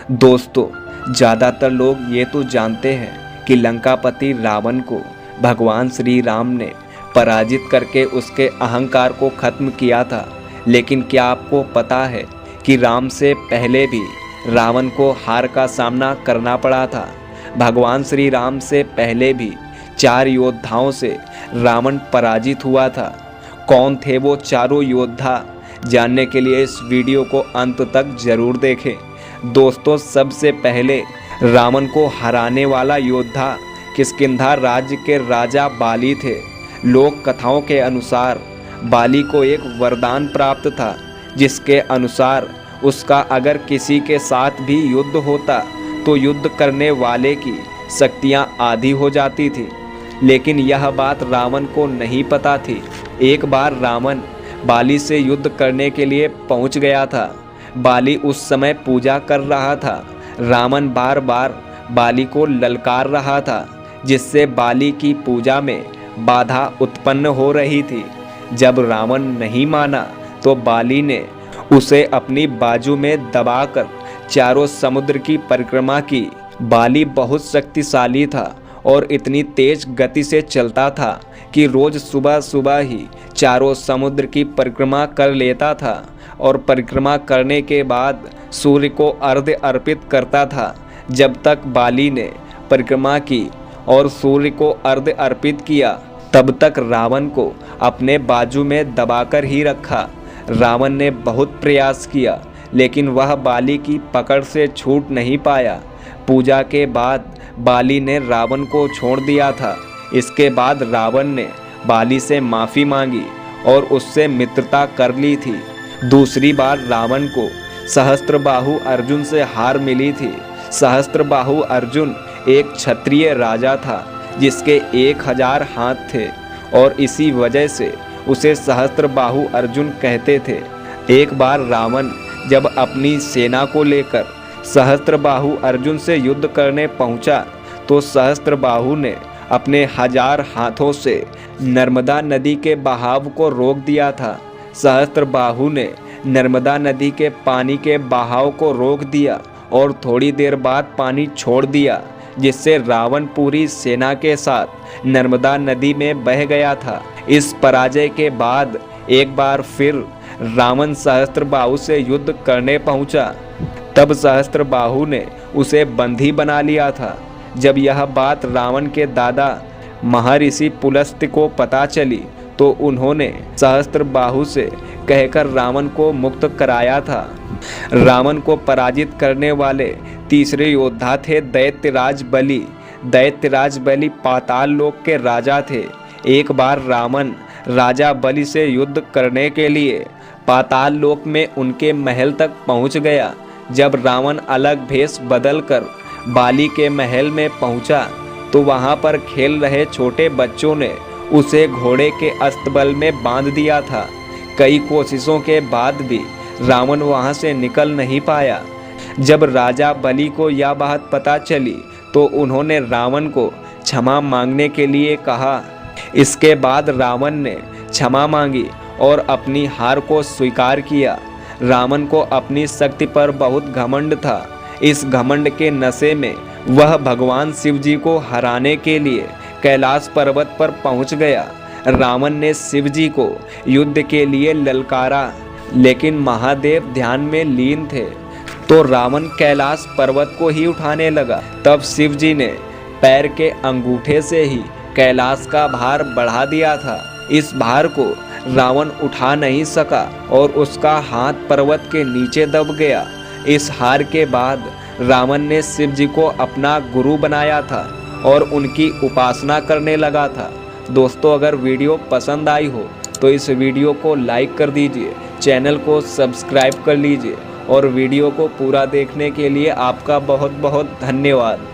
दोस्तों, ज़्यादातर लोग ये तो जानते हैं कि लंकापति रावण को भगवान श्री राम ने पराजित करके उसके अहंकार को खत्म किया था। लेकिन क्या आपको पता है कि राम से पहले भी रावण को हार का सामना करना पड़ा था। भगवान श्री राम से पहले भी 4 योद्धाओं से रावण पराजित हुआ था। कौन थे वो चारों योद्धा? जानने के लिए इस वीडियो को अंत तक जरूर देखें। दोस्तों, सबसे पहले रावण को हराने वाला योद्धा किष्किंधा राज्य के राजा बाली थे। लोक कथाओं के अनुसार बाली को एक वरदान प्राप्त था, जिसके अनुसार उसका अगर किसी के साथ भी युद्ध होता तो युद्ध करने वाले की शक्तियां आधी हो जाती थी। लेकिन यह बात रावण को नहीं पता थी। एक बार रावण बाली से युद्ध करने के लिए पहुंच गया था। बाली उस समय पूजा कर रहा था। रावण बार बार बाली को ललकार रहा था, जिससे बाली की पूजा में बाधा उत्पन्न हो रही थी। जब रावण नहीं माना तो बाली ने उसे अपनी बाजू में दबाकर चारों समुद्र की परिक्रमा की। बाली बहुत शक्तिशाली था और इतनी तेज गति से चलता था कि रोज सुबह सुबह ही चारों समुद्र की परिक्रमा कर लेता था और परिक्रमा करने के बाद सूर्य को अर्घ्य अर्पित करता था। जब तक बाली ने परिक्रमा की और सूर्य को अर्घ्य अर्पित किया, तब तक रावण को अपने बाजू में दबाकर ही रखा। रावण ने बहुत प्रयास किया, लेकिन वह बाली की पकड़ से छूट नहीं पाया। पूजा के बाद बाली ने रावण को छोड़ दिया था। इसके बाद रावण ने बाली से माफ़ी मांगी और उससे मित्रता कर ली थी। दूसरी बार रावण को सहस्त्रबाहु अर्जुन से हार मिली थी। सहस्त्रबाहु अर्जुन एक क्षत्रिय राजा था, जिसके 1000 हाथ थे और इसी वजह से उसे सहस्त्रबाहु अर्जुन कहते थे। एक बार रावण जब अपनी सेना को लेकर सहस्त्रबाहु अर्जुन से युद्ध करने पहुंचा, तो सहस्त्रबाहु ने अपने 1000 हाथों से नर्मदा नदी के बहाव को रोक दिया था। सहस्त्रबाहु ने नर्मदा नदी के पानी के बहाव को रोक दिया और थोड़ी देर बाद पानी छोड़ दिया, जिससे रावण पूरी सेना के साथ नर्मदा नदी में बह गया था। इस पराजय के बाद एक बार फिर रावण सहस्त्रबाहु से युद्ध करने पहुंचा। तब सहस्त्रबाहु ने उसे बंदी बना लिया था। जब यह बात रावण के दादा महर्षि पुलस्त्य को पता चली, तो उन्होंने सहस्त्रबाहु से कहकर रावण को मुक्त कराया था। रावण को पराजित करने वाले तीसरे योद्धा थे दैत्यराज बलि। दैत्यराज बलि पाताल लोक के राजा थे। एक बार रावण राजा बलि से युद्ध करने के लिए पाताल लोक में उनके महल तक पहुंच गया। जब रावण अलग भेष बदलकर बाली के महल में पहुंचा, तो वहां पर खेल रहे छोटे बच्चों ने उसे घोड़े के अस्तबल में बांध दिया था। कई कोशिशों के बाद भी रावण वहां से निकल नहीं पाया। जब राजा बलि को यह बात पता चली, तो उन्होंने रावण को क्षमा मांगने के लिए कहा। इसके बाद रावण ने क्षमा मांगी और अपनी हार को स्वीकार किया। रावण को अपनी शक्ति पर बहुत घमंड था। इस घमंड के नशे में वह भगवान शिव जी को हराने के लिए कैलाश पर्वत पर पहुंच गया। रावण ने शिव जी को युद्ध के लिए ललकारा, लेकिन महादेव ध्यान में लीन थे, तो रावण कैलाश पर्वत को ही उठाने लगा। तब शिव जी ने पैर के अंगूठे से ही कैलाश का भार बढ़ा दिया था। इस भार को रावण उठा नहीं सका और उसका हाथ पर्वत के नीचे दब गया। इस हार के बाद रावण ने शिव जी को अपना गुरु बनाया था और उनकी उपासना करने लगा था। दोस्तों, अगर वीडियो पसंद आई हो तो इस वीडियो को लाइक कर दीजिए, चैनल को सब्सक्राइब कर लीजिए और वीडियो को पूरा देखने के लिए आपका बहुत बहुत धन्यवाद।